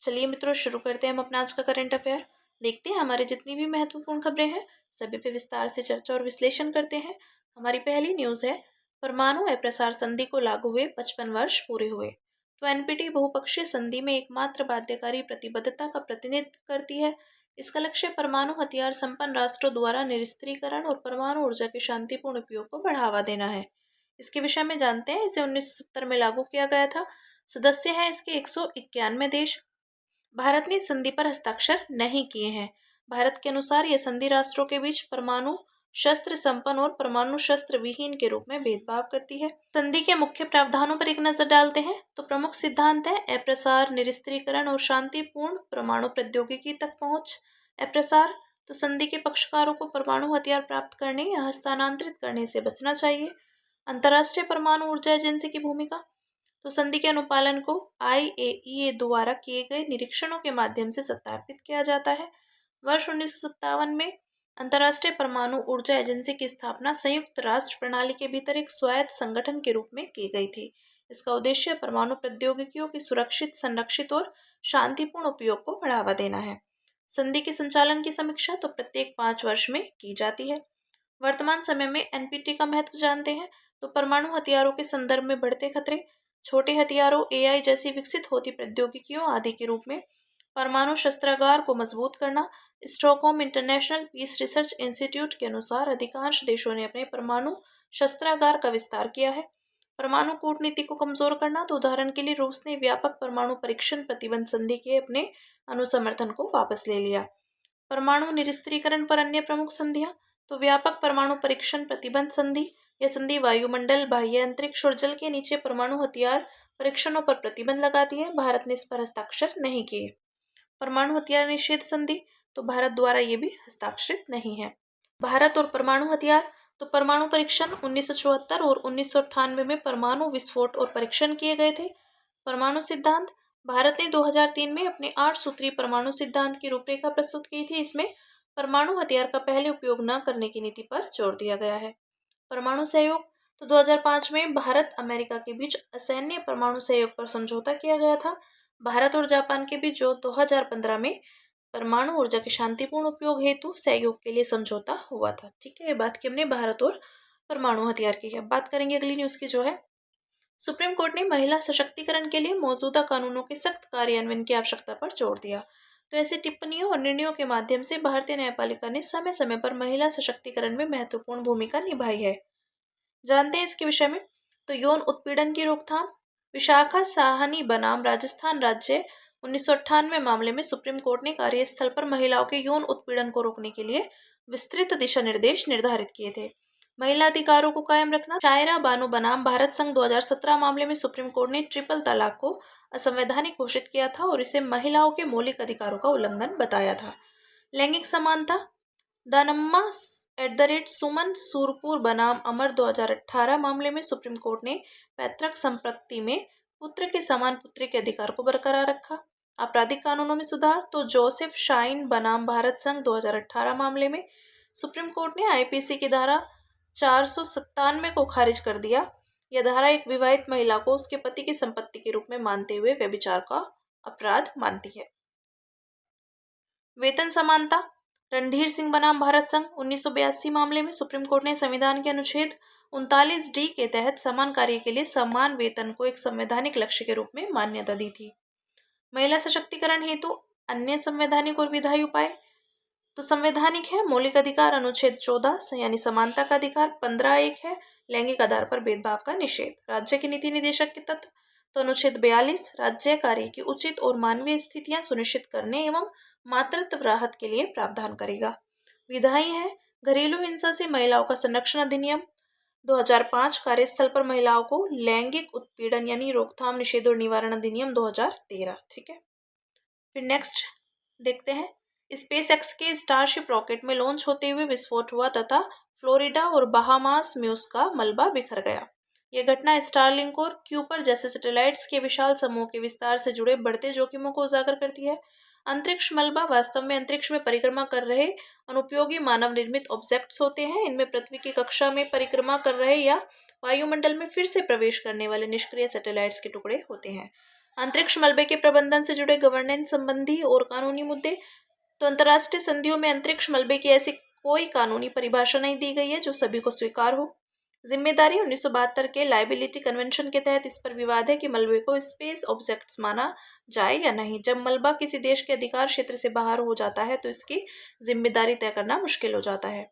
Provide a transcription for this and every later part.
चलिए मित्रों, शुरू करते हैं हम अपना आज का करंट अफेयर। देखते हैं हमारे जितनी भी महत्वपूर्ण खबरें हैं सभी पे विस्तार से चर्चा और विश्लेषण करते हैं। हमारी पहली न्यूज़ है, परमाणु अप्रसार संधि को लागू हुए 55 वर्ष पूरे हुए। तो एनपीटी बहुपक्षीय संधि में एकमात्र बाध्यकारी प्रतिबद्धता का प्रतिनिधित्व करती है। इसका लक्ष्य परमाणु हथियार संपन्न राष्ट्रों द्वारा निरस्त्रीकरण और परमाणु ऊर्जा के शांतिपूर्ण उपयोग को बढ़ावा देना है। इसके विषय में जानते हैं। इसे 1970 में लागू किया गया था। सदस्य हैं इसके 191 देश। भारत ने इस संधि पर हस्ताक्षर नहीं किए हैं। भारत के अनुसार यह संधि राष्ट्रों के बीच परमाणु शस्त्र संपन्न और परमाणु शस्त्र विहीन के रूप में भेदभाव करती है। संधि के मुख्य प्रावधानों पर एक नजर डालते हैं तो प्रमुख सिद्धांत है अप्रसार, निरस्त्रीकरण और शांतिपूर्ण परमाणु प्रौद्योगिकी तक पहुंच। अप्रसार तो संधि के पक्षकारों को परमाणु हथियार प्राप्त करने या हस्तांतरित करने से बचना चाहिए। अंतर्राष्ट्रीय परमाणु ऊर्जा एजेंसी की भूमिका तो संधि के अनुपालन को IAEA द्वारा किए गए निरीक्षणों के माध्यम से सत्यापित किया जाता है। वर्ष 1957 में अंतर्राष्ट्रीय परमाणु ऊर्जा एजेंसी की स्थापना संयुक्त राष्ट्र प्रणाली के भीतर एक स्वायत्त संगठन के रूप में की गई थी। इसका उद्देश्य परमाणु प्रौद्योगिकियों की सुरक्षित, संरक्षित और शांतिपूर्ण उपयोग को बढ़ावा देना है। संधि के संचालन की समीक्षा तो प्रत्येक 5 वर्ष में की जाती है। वर्तमान समय में एनपीटी का महत्व जानते हैं तो परमाणु हथियारों के संदर्भ में बढ़ते खतरे, छोटे हथियारों, AI जैसी विकसित होती प्रौद्योगिकियों आदि के रूप में परमाणु शस्त्रागार को मजबूत करना। Stockholm International Peace Research Institute के अनुसार अधिकांश देशों ने अपने परमाणु शस्त्रागार का विस्तार किया है। परमाणु कूटनीति को कमजोर करना तो उदाहरण के लिए रूस ने व्यापक परमाणु परीक्षण प्रतिबंध संधि के अपने अनुसमर्थन को वापस ले लिया। परमाणु निरस्त्रीकरण पर अन्य प्रमुख संधियां तो व्यापक परमाणु परीक्षण प्रतिबंध संधि। यह संधि वायुमंडल, बाह्य अंतरिक्ष और जल के नीचे परमाणु हथियार परीक्षणों पर प्रतिबंध लगाती है। भारत ने इस पर हस्ताक्षर नहीं किए। परमाणु हथियार निषेध संधि तो भारत द्वारा ये भी हस्ताक्षरित नहीं है। भारत और परमाणु हथियार तो परमाणु परीक्षण 1974 और 1998 में परमाणु विस्फोट और परीक्षण किए गए थे। परमाणु सिद्धांत भारत ने 2003 में अपने 8 सूत्रीय परमाणु सिद्धांत की रूपरेखा प्रस्तुत की थी। इसमें परमाणु हथियार का पहले उपयोग न करने की नीति पर जोर दिया गया है। परमाणु सहयोग तो 2005 में भारत अमेरिका के बीच असैन्य परमाणु सहयोग पर समझौता किया गया था। भारत और जापान के बीच जो 2015 में परमाणु ऊर्जा के शांतिपूर्ण उपयोग हेतु सहयोग के लिए समझौता हुआ था। ठीक है, ये बात की हमने भारत और परमाणु हथियार की। अब बात करेंगे अगली न्यूज़ की, जो है सुप्रीम कोर्ट ने महिला सशक्तिकरण के लिए मौजूदा कानूनों के सख्त कार्यान्वयन की आवश्यकता पर जोर दिया। तो ऐसी टिप्पणियों और निर्णयों के माध्यम से भारतीय न्यायपालिका ने समय समय पर महिला सशक्तिकरण में महत्वपूर्ण भूमिका निभाई है। जानते हैं इसके विषय में तो यौन उत्पीड़न की रोकथाम, विशाखा साहनी बनाम राजस्थान राज्य 1998 मामले में सुप्रीम कोर्ट ने कार्यस्थल पर महिलाओं के यौन उत्पीड़न को रोकने के लिए विस्तृत दिशा निर्देश निर्धारित किए थे। महिला अधिकारों को कायम रखना, शायरा बानो बनाम भारत संघ 2017 मामले में सुप्रीम कोर्ट ने ट्रिपल तलाक को असंवैधानिक घोषित किया था और इसे महिलाओं के मौलिक अधिकारों का उल्लंघन बताया था। लैंगिक समानता, दानम्मा @सुमन सूरपुर बनाम अमर 2018 मामले में सुप्रीम कोर्ट ने पैतृक संपत्ति में पुत्र के समान पुत्री के अधिकार को बरकरार रखा। आपराधिक कानूनों में सुधार तो जोसेफ शाइन बनाम भारत संघ 2018 मामले में सुप्रीम कोर्ट ने IPC की धारा 497 को खारिज कर दिया। यह धारा एक विवाहित महिला को उसके पति की संपत्ति के रूप में मानते हुए व्यभिचार का अपराध मानती है। वेतन समानता, रणधीर सिंह बनाम भारत संघ 1982 मामले में सुप्रीम कोर्ट ने संविधान के अनुच्छेद 39D के तहत समान कार्य के लिए समान वेतन को एक संवैधानिक लक्ष्य के रूप में मान्यता दी थी। महिला सशक्तिकरण हेतु अन्य संवैधानिक और विधायी उपाय तो संवैधानिक है मौलिक अधिकार अनुच्छेद 14 यानी समानता का अधिकार, 15(1) है लैंगिक आधार पर भेदभाव का निषेध। राज्य की नीति निदेशक के तत्व तो अनुच्छेद 42 राज्य कार्य की उचित और मानवीय स्थितियां सुनिश्चित करने एवं मातृत्व राहत के लिए प्रावधान करेगा। विधायी है घरेलू हिंसा से महिलाओं का संरक्षण अधिनियम 2005, कार्यस्थल पर महिलाओं को लैंगिक उत्पीड़न यानी रोकथाम, निषेध और निवारण अधिनियम 2013। ठीक है, फिर नेक्स्ट देखते हैं। SpaceX के स्टारशिप रॉकेट में लॉन्च होते हुए विस्फोट हुआ तथा फ्लोरिडा और बहामास में उसका मलबा बिखर गया। यह घटना स्टारलिंक और क्यूपर जैसे सैटेलाइट्स के विशाल समूह के विस्तार से जुड़े बढ़ते जोखिमों को उजागर करती है। अंतरिक्ष मलबा वास्तव में अंतरिक्ष में परिक्रमा कर रहे अनुपयोगी मानव निर्मित ऑब्जेक्ट्स होते हैं। इनमें पृथ्वी की कक्षा में परिक्रमा कर रहे या वायुमंडल में फिर से प्रवेश करने वाले निष्क्रिय सैटेलाइट्स के टुकड़े होते हैं। अंतरिक्ष मलबे के प्रबंधन से जुड़े गवर्नेंस संबंधी और कानूनी मुद्दे। तो अंतर्राष्ट्रीय संधियों में अंतरिक्ष मलबे की ऐसी कोई कानूनी परिभाषा नहीं दी गई है जो सभी को स्वीकार हो। जिम्मेदारी 1972 के लाइबिलिटी कन्वेंशन के तहत इस पर विवाद है कि मलबे को स्पेस ऑब्जेक्ट्स माना जाए या नहीं। जब मलबा किसी देश के अधिकार क्षेत्र से बाहर हो जाता है तो इसकी जिम्मेदारी तय करना मुश्किल हो जाता है।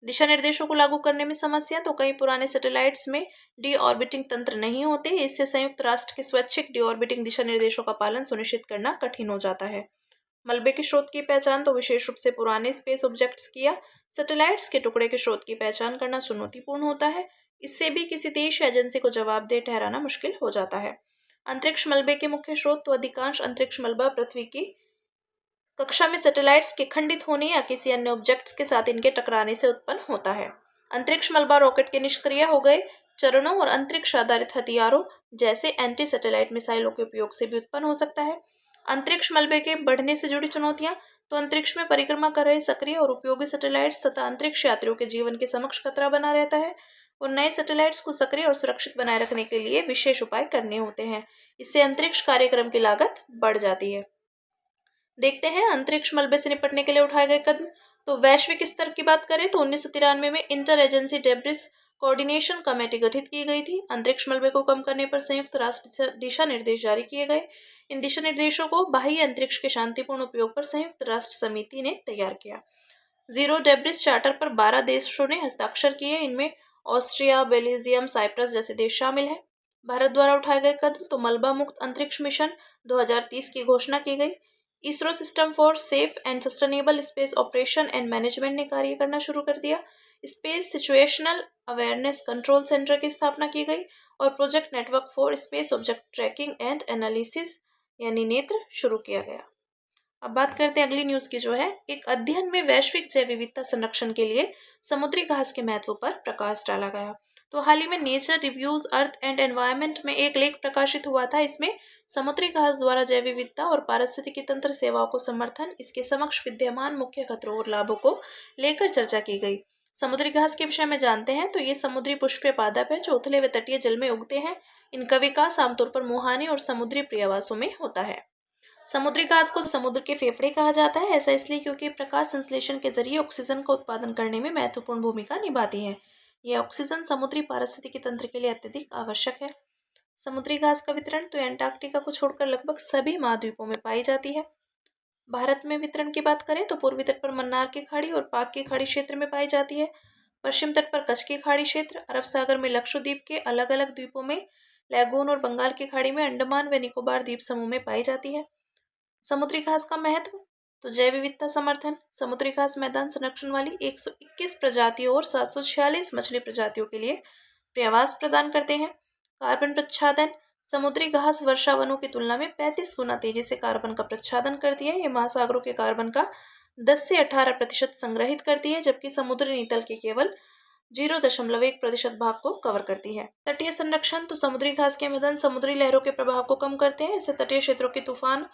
दिशा निर्देशों को लागू करने में समस्या। तो कई पुराने सैटेलाइट्स में डी ऑर्बिटिंग तंत्र नहीं होते। इससे संयुक्त राष्ट्र के स्वैच्छिक डी ऑर्बिटिंग दिशा निर्देशों का पालन सुनिश्चित करना कठिन हो जाता है। मलबे के स्रोत की पहचान। तो विशेष रूप से पुराने स्पेस ऑब्जेक्ट्स की या सैटेलाइट्स के टुकड़े के स्रोत की पहचान करना चुनौतीपूर्ण होता है। इससे भी किसी देश या एजेंसी को जवाबदेह ठहराना मुश्किल हो जाता है। अंतरिक्ष मलबे के मुख्य स्रोत। तो अधिकांश अंतरिक्ष मलबा पृथ्वी की कक्षा में सैटेलाइट्स के खंडित होने या किसी अन्य ऑब्जेक्ट्स के साथ इनके टकराने से उत्पन्न होता है। अंतरिक्ष मलबा रॉकेट के निष्क्रिय हो गए चरणों और अंतरिक्ष आधारित हथियारों जैसे एंटी सैटेलाइट मिसाइलों के उपयोग से भी उत्पन्न हो सकता है। अंतरिक्ष मलबे के बढ़ने से जुड़ी चुनौतियां। तो अंतरिक्ष में परिक्रमा कर रहे सक्रिय और उपयोगी सैटेलाइट्स तथा अंतरिक्ष यात्रियों के जीवन के समक्ष खतरा बना रहता है और नए सैटेलाइट्स को सक्रिय और सुरक्षित बनाए रखने के लिए विशेष उपाय करने होते हैं। इससे अंतरिक्ष कार्यक्रम की लागत बढ़ जाती है। देखते हैं अंतरिक्ष मलबे से निपटने के लिए उठाए गए कदम। तो वैश्विक स्तर की बात करें तो 1993 में inter agency debris coordination committee गठित की गई थी। अंतरिक्ष मलबे को कम करने पर संयुक्त राष्ट्र दिशा निर्देश जारी किए गए। इन दिशा निर्देशों को बाह्य अंतरिक्ष के शांतिपूर्ण उपयोग पर संयुक्त राष्ट्र समिति ने तैयार किया। जीरो डेब्रिस चार्टर पर 12 देशों ने हस्ताक्षर किए। इनमें ऑस्ट्रिया, बेल्जियम, साइप्रस जैसे देश शामिल हैं। भारत द्वारा उठाए गए कदम। तो मलबा मुक्त अंतरिक्ष मिशन 2030 की घोषणा की गई। ISRO system for safe and sustainable space operation and management ने कार्य करना शुरू कर दिया। Space situational awareness control centre की स्थापना की गई और project network for space object tracking and analysis यानी नेत्र शुरू किया गया। अब बात करते हैं अगली न्यूज़ की जो है एक अध्ययन में वैश्विक जैव विविधता संरक्षण के लिए समुद्री घास के महत्व पर प्रकाश डाला गया। तो हाल ही में nature reviews earth and environment में एक लेख प्रकाशित हुआ था। इसमें समुद्री घास द्वारा जैव विविधता और पारिस्थितिकी तंत्र सेवाओं को समर्थन, इसके समक्ष विद्यमान मुख्य खतरों और लाभों को लेकर चर्चा की गई। समुद्री घास के विषय में जानते हैं तो ये समुद्री पुष्पीय पादप है जो उथले व तटीय जल में उगते हैं। इनका विकास आमतौर पर मुहाने और समुद्री पर्यावासों में होता है। समुद्री घास को समुद्र के फेफड़े कहा जाता है। ऐसा इसलिए क्योंकि प्रकाश संश्लेषण के जरिए ऑक्सीजन का उत्पादन करने में महत्वपूर्ण भूमिका निभाती है। यह ऑक्सीजन समुद्री पारिस्थितिकी तंत्र के लिए अत्यधिक आवश्यक है। समुद्री घास का वितरण। तो एंटार्कटिका को छोड़कर लगभग सभी महाद्वीपों में पाई जाती है। भारत में वितरण की बात करें तो पूर्वी तट पर मन्नार की खाड़ी और पाक की खाड़ी क्षेत्र में पाई जाती है। पश्चिम तट पर कच्छ की खाड़ी क्षेत्र, अरब सागर में लक्षद्वीप के अलग अलग द्वीपों में, लैगून और बंगाल की खाड़ी में, अंडमान व निकोबार द्वीप समूह में पाई जाती है। समुद्री घास का महत्व। तो जैव विविधता समर्थन। समुद्री घास मैदान संरक्षण वाली 121 प्रजातियों और 746 मछली प्रजातियों के लिए पर्यावास प्रदान करते हैं। कार्बन प्रच्छादन। समुद्री घास वर्षा वनों की तुलना में 35 गुना तेजी से कार्बन का प्रच्छादन करती है। ये महासागरों के कार्बन का 10 से 18% संग्रहित करती है, जबकि समुद्री नीतल के केवल 0.1% भाग को कवर करती है। तटीय संरक्षण। तो समुद्री घास के मैदान समुद्री लहरों के प्रभाव को कम करते हैं। इससे तटीय क्षेत्रों की तूफान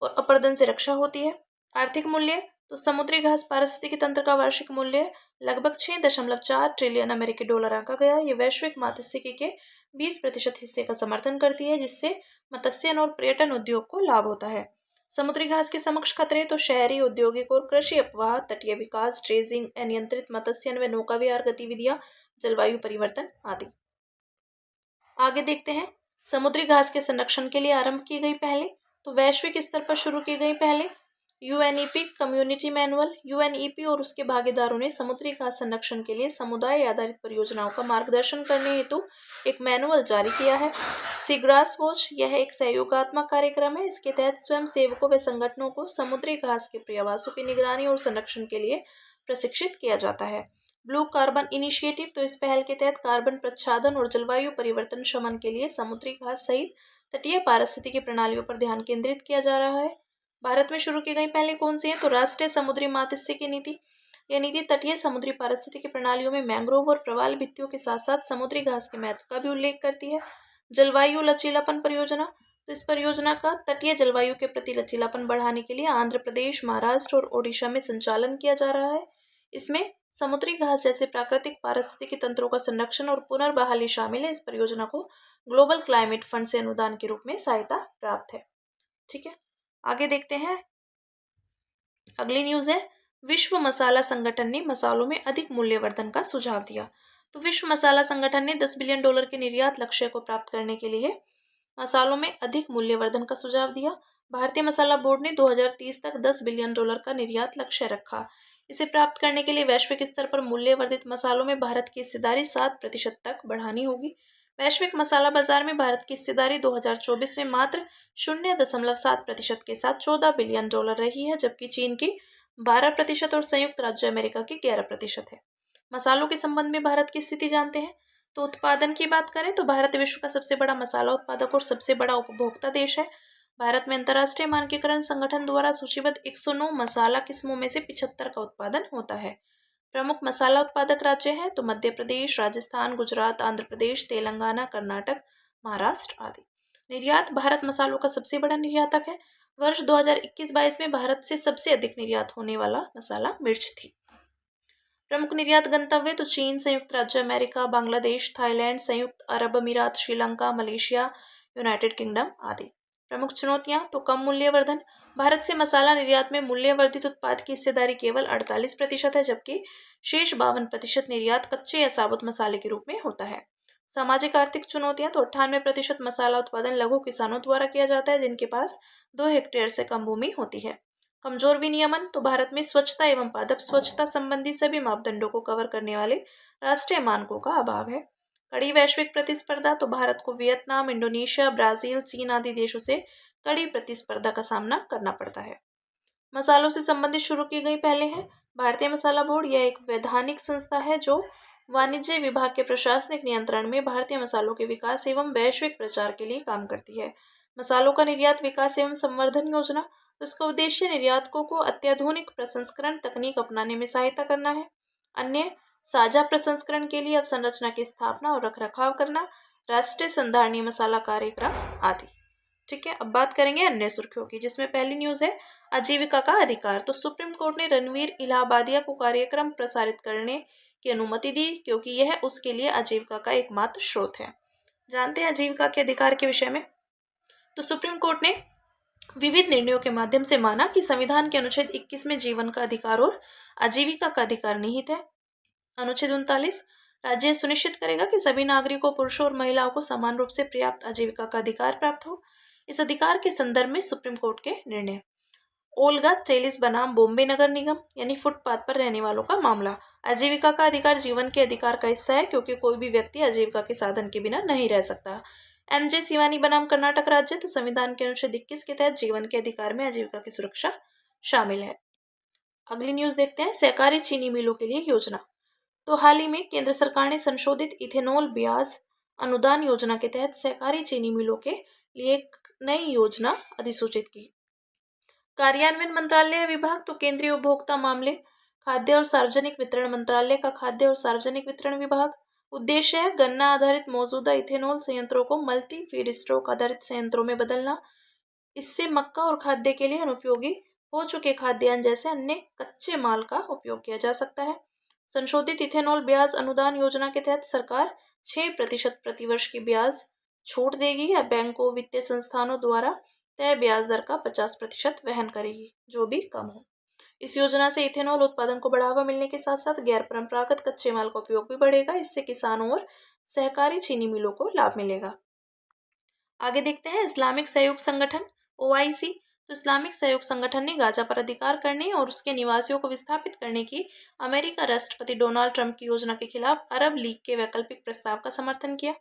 और अपरदन से रक्षा होती है। आर्थिक मूल्य। तो समुद्री घास पारिस्थितिकी तंत्र का वार्षिक मूल्य लगभग 6.4 ट्रिलियन अमेरिकी डॉलर आंका गया। ये वैश्विक मात्स्यिकी के 20% हिस्से का समर्थन करती है, जिससे मत्स्यन और पर्यटन उद्योग को लाभ होता है। समुद्री घास के समक्ष खतरे। तो शहरी, औद्योगिक और कृषि अपवाह, तटीय विकास, ड्रेजिंग, अनियंत्रित मत्स्यन व नौका विहार गतिविधियां, जलवायु परिवर्तन आदि। आगे देखते हैं समुद्री घास के संरक्षण के लिए आरंभ की गई पहले। तो वैश्विक स्तर पर शुरू की गई पहले यूएनईपी कम्युनिटी मैनुअल। यूएनईपी और उसके भागीदारों ने समुद्री घास संरक्षण के लिए समुदाय आधारित परियोजनाओं का मार्गदर्शन करने हेतु एक मैनुअल जारी किया है। सीग्रास वॉच यह एक सहयोगात्मक कार्यक्रम है। इसके तहत स्वयं सेवकों व संगठनों को समुद्री घास के पर्यावासों की निगरानी और संरक्षण के लिए प्रशिक्षित किया जाता है। Blue carbon initiative. तो इस पहल के तहत कार्बन प्रच्छादन और जलवायु परिवर्तन शमन के लिए समुद्री घास सहित तटीय पारिस्थितिकी प्रणालियों पर ध्यान केंद्रित किया जा रहा है। भारत में शुरू की गई पहले कौन सी है? तो राष्ट्रीय समुद्री मात्स्यिकी नीति। यह नीति तटीय समुद्री पारिस्थितिकी प्रणालियों में मैंग्रोव और प्रवाल भित्तियों के साथ साथ समुद्री घास के महत्व का भी उल्लेख करती है। जलवायु लचीलापन परियोजना। तो इस परियोजना का तटीय जलवायु के प्रति लचीलापन बढ़ाने के लिए आंध्र प्रदेश, महाराष्ट्र और ओडिशा में संचालन किया जा रहा है। इसमें समुद्री घास जैसे प्राकृतिक पारिस्थितिकी तंत्रों का संरक्षण और पुनर्बहाली शामिल है। इस परियोजना को ग्लोबल क्लाइमेट फंड से अनुदान के रूप में सहायता प्राप्त है। ठीक है, आगे देखते हैं। अगली न्यूज है, विश्व मसाला संगठन ने मसालों में अधिक मूल्यवर्धन का सुझाव दिया। तो विश्व मसाला संगठन ने $10 बिलियन के निर्यात लक्ष्य को प्राप्त करने के लिए मसालों में अधिक मूल्यवर्धन का सुझाव दिया। भारतीय मसाला बोर्ड ने 2030 तक $10 बिलियन का निर्यात लक्ष्य रखा। इसे प्राप्त करने के लिए वैश्विक स्तर पर मूल्यवर्धित मसालों में भारत की हिस्सेदारी 7% तक बढ़ानी होगी। वैश्विक मसाला बाजार में भारत की हिस्सेदारी 2024 में मात्र 0.7% के साथ $14 बिलियन रही है, जबकि चीन की 12% और संयुक्त राज्य अमेरिका की 11% है। मसालों के संबंध में भारत की स्थिति जानते हैं। तो उत्पादन की बात करें तो भारत विश्व का सबसे बड़ा मसाला उत्पादक और सबसे बड़ा उपभोक्ता देश है। भारत में अंतर्राष्ट्रीय मानकीकरण संगठन द्वारा सूचीबद्ध 109 मसाला किस्मों में से 75 का उत्पादन होता है। प्रमुख मसाला उत्पादक राज्य हैं तो मध्य प्रदेश, राजस्थान, गुजरात, आंध्र प्रदेश, तेलंगाना, कर्नाटक, महाराष्ट्र आदि। निर्यात, भारत मसालों का सबसे बड़ा निर्यातक है। वर्ष 2021-22 में भारत से सबसे अधिक निर्यात होने वाला मसाला मिर्च थी। प्रमुख निर्यात गंतव्य तो चीन, संयुक्त राज्य अमेरिका, बांग्लादेश, थाईलैंड, संयुक्त अरब अमीरात, श्रीलंका, मलेशिया, यूनाइटेड किंगडम आदि। प्रमुख चुनौतियां तो कम मूल्यवर्धन, भारत से मसाला निर्यात में मूल्यवर्धित उत्पाद की हिस्सेदारी केवल 48% है, जबकि शेष 52% निर्यात कच्चे या साबुत मसाले के रूप में होता है। सामाजिक आर्थिक चुनौतियां तो 98% मसाला उत्पादन लघु किसानों द्वारा किया जाता है, जिनके पास 2 हेक्टेयर से कम भूमि होती है। कमजोर विनियमन तो भारत में स्वच्छता एवं पादप स्वच्छता संबंधी सभी मापदंडों को कवर करने वाले राष्ट्रीय मानकों का अभाव है। कड़ी वैश्विक प्रतिस्पर्धा तो भारत को वियतनाम, इंडोनेशिया, ब्राजील, चीन आदि देशों से कड़ी प्रतिस्पर्धा का सामना करना पड़ता है। मसालों से संबंधित शुरू की गई पहले है। भारतीय मसाला बोर्ड यह एक वैधानिक संस्था है जो वाणिज्य विभाग के प्रशासनिक नियंत्रण में भारतीय मसालों के विकास एवं वैश्विक प्रचार के लिए काम करती है। मसालों का निर्यात विकास एवं संवर्धन योजना, तो इसका उद्देश्य निर्यातकों को अत्याधुनिक प्रसंस्करण तकनीक अपनाने में सहायता करना है। अन्य साझा प्रसंस्करण के लिए अवसंरचना की स्थापना और रखरखाव करना, राष्ट्रीय संधारणीय मसाला कार्यक्रम आदि। ठीक है, अब बात करेंगे अन्य सुर्खियों की, जिसमें पहली न्यूज है आजीविका का अधिकार। तो सुप्रीम कोर्ट ने रणवीर इलाहाबादिया को कार्यक्रम प्रसारित करने की अनुमति दी, क्योंकि यह उसके लिए आजीविका का एकमात्र स्रोत है। जानते हैं आजीविका के अधिकार के विषय में। तो सुप्रीम कोर्ट ने विविध निर्णयों के माध्यम से माना कि संविधान के अनुच्छेद 21 में जीवन का अधिकार और आजीविका का अधिकार निहित है। अनुच्छेद 39, राज्य सुनिश्चित करेगा कि सभी नागरिकों, पुरुषों और महिलाओं को समान रूप से पर्याप्त आजीविका का अधिकार प्राप्त हो। इस अधिकार के संदर्भ में सुप्रीम कोर्ट के निर्णय। ओल्गा टेलिस बनाम बॉम्बे नगर निगम यानी फुटपाथ पर रहने वालों का मामला। आजीविका का अधिकार जीवन के अधिकार का हिस्सा है, क्योंकि कोई भी व्यक्ति आजीविका के साधन के बिना नहीं रह सकता। एमजे शिवानी बनाम कर्नाटक राज्य, तो संविधान के अनुच्छेद 21 के तहत जीवन के अधिकार में आजीविका की सुरक्षा शामिल है। अगली न्यूज देखते हैं, सहकारी चीनी मिलों के लिए योजना। तो हाल ही में केंद्र सरकार ने संशोधित इथेनॉल ब्याज अनुदान योजना के तहत सहकारी चीनी मिलों के लिए एक नई योजना अधिसूचित की। कार्यान्वयन मंत्रालय विभाग तो केंद्रीय उपभोक्ता मामले, खाद्य और सार्वजनिक वितरण मंत्रालय का खाद्य और सार्वजनिक वितरण विभाग। उद्देश्य है गन्ना आधारित मौजूदा इथेनॉल संयंत्रों को मल्टी फीड स्ट्रोक आधारित संयंत्रों में बदलना। इससे मक्का और खाद्य के लिए अनुपयोगी हो चुके खाद्यान्न जैसे अन्य कच्चे माल का उपयोग किया जा सकता है। संशोधित इथेनॉल ब्याज अनुदान योजना के तहत सरकार 6% प्रतिवर्ष की ब्याज छूट देगी या बैंकों, वित्तीय संस्थानों द्वारा तय ब्याज दर का 50% वहन करेगी, जो भी कम हो। इस योजना से इथेनॉल उत्पादन को बढ़ावा मिलने के साथ साथ गैर परंपरागत कच्चे माल का उपयोग भी बढ़ेगा। इससे किसानों और सहकारी चीनी मिलों को लाभ मिलेगा। आगे देखते हैं इस्लामिक सहयोग संगठन OIC। तो इस्लामिक सहयोग संगठन ने गाजा पर अधिकार करने और उसके निवासियों को विस्थापित करने की अमेरिका राष्ट्रपति डोनाल्ड ट्रंप की योजना के खिलाफ अरब लीग के वैकल्पिक प्रस्ताव का समर्थन किया।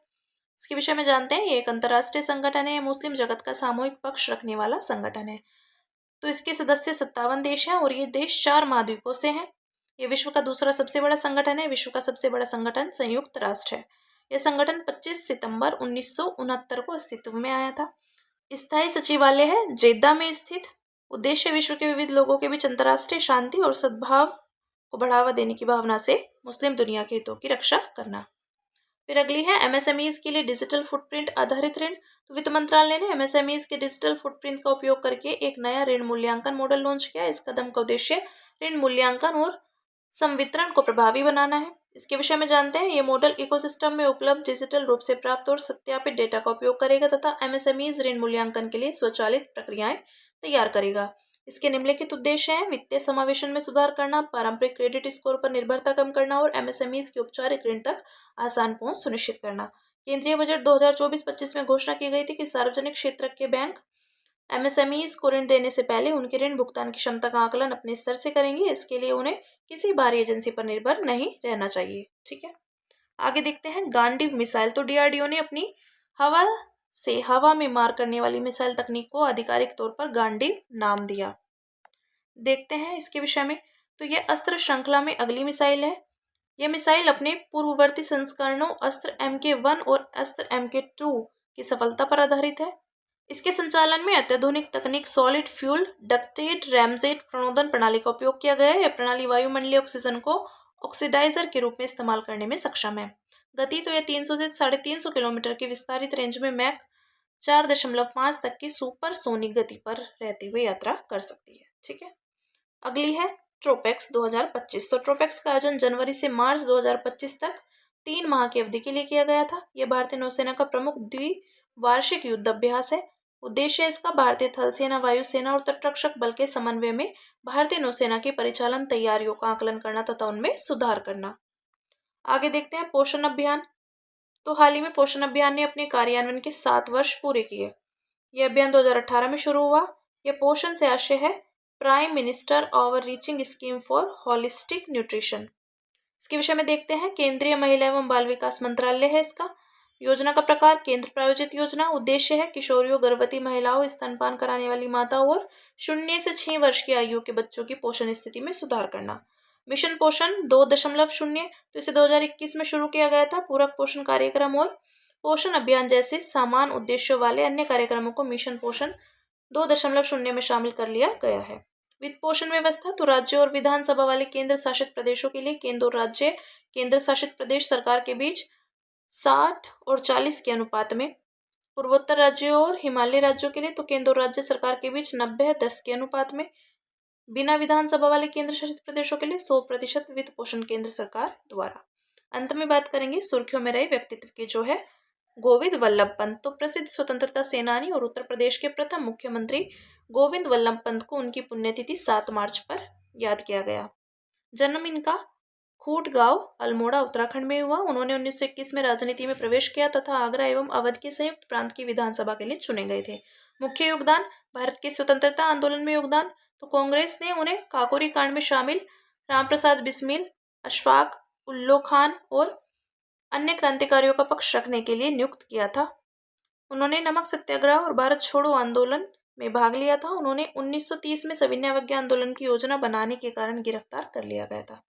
इसके विषय में जानते हैं, ये एक अंतर्राष्ट्रीय संगठन है, मुस्लिम जगत का सामूहिक पक्ष रखने वाला संगठन है। तो इसके सदस्य 57 देश हैं और ये देश 4 महाद्वीपों से हैं। ये विश्व का दूसरा सबसे बड़ा संगठन है। विश्व का सबसे बड़ा संगठन संयुक्त राष्ट्र है। यह संगठन 25 सितंबर 1969 को अस्तित्व में आया था। स्थायी सचिवालय है जेद्दा में स्थित। उद्देश्य विश्व के विविध लोगों के बीच अंतर्राष्ट्रीय शांति और सद्भाव को बढ़ावा देने की भावना से मुस्लिम दुनिया के हितों की रक्षा करना। फिर अगली है MSMEs के लिए डिजिटल फुटप्रिंट आधारित ऋण। तो वित्त मंत्रालय ने MSMEs के डिजिटल फुटप्रिंट का उपयोग करके एक नया ऋण मूल्यांकन मॉडल लॉन्च किया। इस कदम का उद्देश्य ऋण मूल्यांकन और संवितरण को प्रभावी बनाना है। इसके विषय में जानते हैं। ये मॉडल इकोसिस्टम में उपलब्ध डिजिटल रूप से प्राप्त और सत्यापित डेटा का उपयोग करेगा तथा एमएसएमईज ऋण मूल्यांकन के लिए स्वचालित प्रक्रियाएं तैयार करेगा। इसके निम्नलिखित उद्देश्य हैं: वित्तीय समावेशन में सुधार करना, पारंपरिक क्रेडिट स्कोर पर निर्भरता कम करना और एमएसएमईज की औपचारिक ऋण तक आसान पहुंच सुनिश्चित करना। केंद्रीय बजट 2024-25 में घोषणा की गई थी कि सार्वजनिक क्षेत्र के बैंक एमएसएमईज को ऋण देने से पहले उनके ऋण भुगतान की क्षमता का आकलन अपने स्तर से करेंगे। इसके लिए उन्हें किसी बाहरी एजेंसी पर निर्भर नहीं रहना चाहिए। ठीक है, आगे देखते हैं गांडीव मिसाइल। तो डीआरडीओ ने अपनी हवा से हवा में मार करने वाली मिसाइल तकनीक को आधिकारिक तौर पर गांडीव नाम दिया। देखते हैं इसके विषय में। तो यह अस्त्र श्रृंखला में अगली मिसाइल है। यह मिसाइल अपने पूर्ववर्ती संस्करणों अस्त्र MK1 और अस्त्र MK2 की सफलता पर आधारित है। इसके संचालन में अत्याधुनिक तकनीक सॉलिड फ्यूल डक्टेड रैमजेट प्रणोदन प्रणाली का उपयोग किया गया है। यह प्रणाली वायुमंडलीय ऑक्सीजन को ऑक्सीडाइजर के रूप में इस्तेमाल करने में सक्षम है। गति तो यह 300 से 350 किलोमीटर की विस्तारित रेंज में मैक 4.5 तक की सुपरसोनिक गति पर रहते हुए यात्रा कर सकती है। ठीक है, अगली है ट्रोपेक्स 2025। तो ट्रोपेक्स का आयोजन जनवरी से मार्च 2025 तक 3 माह की अवधि के लिए किया गया था। यह भारतीय नौसेना का प्रमुख द्विवार्षिक युद्ध अभ्यास है। उद्देश्य इसका भारतीय थल सेना, वायुसेना और तटरक्षक बल के समन्वय में भारतीय नौसेना की परिचालन तैयारियों का आकलन करना तथा उनमें सुधार करना। आगे देखते हैं पोषण अभियान। तो हाल ही में पोषण अभियान ने अपने कार्यान्वयन के 7 वर्ष पूरे किए। यह अभियान 2018 में शुरू हुआ। यह पोषण से आशय है prime minister over reaching scheme for holistic nutrition. इसके विषय में देखते हैं। केंद्रीय महिला एवं बाल विकास मंत्रालय है इसका। योजना का प्रकार केंद्र प्रायोजित योजना। उद्देश्य है किशोरियों, गर्भवती महिलाओं, स्तनपान कराने वाली माताओं और 0 से 6 वर्ष की आयु के बच्चों की पोषण स्थिति में सुधार करना। मिशन पोषण 2.0 तो इसे 2021 में शुरू किया गया था। पूरक पोषण कार्यक्रम और पोषण अभियान जैसे समान उद्देश्यों वाले अन्य कार्यक्रमों को मिशन पोषण 2.0 में शामिल कर लिया गया है। वित्त पोषण व्यवस्था तो राज्यों और विधानसभा वाले केंद्र शासित प्रदेशों के लिए केंद्र और राज्य केंद्र शासित प्रदेश सरकार के बीच 60 और 40 के अनुपात में, पूर्वोत्तर राज्यों और हिमालय राज्यों के लिए तो केंद्र और राज्य सरकार के बीच 90-10 के अनुपात में, बिना विधानसभा वाले केंद्र शासित प्रदेशों के लिए 100% वित्त पोषण केंद्र सरकार द्वारा। अंत में बात करेंगे सुर्खियों में रहे व्यक्तित्व की, जो है गोविंद वल्लभ पंत। तो प्रसिद्ध स्वतंत्रता सेनानी और उत्तर प्रदेश के प्रथम मुख्यमंत्री गोविंद वल्लभ पंत को उनकी पुण्यतिथि 7 मार्च पर याद किया गया। जन्म इनका खूट गांव अल्मोड़ा उत्तराखंड में हुआ। उन्होंने 1921 में राजनीति में प्रवेश किया तथा आगरा एवं अवध के संयुक्त प्रांत की विधानसभा के लिए चुने गए थे। मुख्य योगदान भारत के स्वतंत्रता आंदोलन में योगदान तो कांग्रेस ने उन्हें काकोरी कांड में शामिल रामप्रसाद बिस्मिल, अशफाक उल्लो खान और अन्य क्रांतिकारियों का पक्ष रखने के लिए नियुक्त किया था। उन्होंने नमक सत्याग्रह और भारत छोड़ो आंदोलन में भाग लिया था। उन्होंने 1930 में सविनय अवज्ञा आंदोलन की योजना बनाने के कारण गिरफ्तार कर लिया गया था।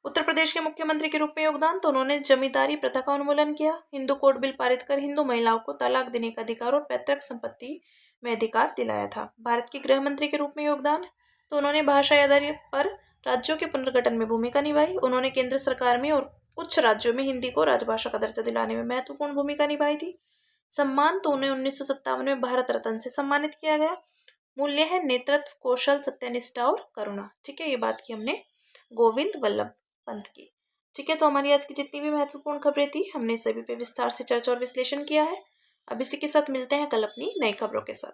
उत्तर प्रदेश के मुख्यमंत्री के रूप में योगदान तो उन्होंने जमींदारी प्रथा का उन्मूलन किया, हिंदू कोड बिल पारित कर हिंदू महिलाओं को तलाक देने का अधिकार और पैतृक संपत्ति में अधिकार दिलाया था। भारत के गृह मंत्री के रूप में योगदान तो उन्होंने भाषा आधार पर राज्यों के पुनर्गठन में भूमिका निभाई। उन्होंने केंद्र सरकार में और कुछ राज्यों में हिंदी को राजभाषा का दर्जा दिलाने में महत्वपूर्ण भूमिका निभाई थी। सम्मान तो उन्हें 1957 में भारत रत्न से सम्मानित किया गया। मूल्य है नेतृत्व, कौशल, सत्यनिष्ठा और करुणा। ठीक है, ये बात की हमने गोविंद वल्लभ पंत की। ठीक है, तो हमारी आज की जितनी भी महत्वपूर्ण खबरें थी हमने सभी पे विस्तार से चर्चा और विश्लेषण किया है। अब इसी के साथ मिलते हैं कल अपनी नई खबरों के साथ।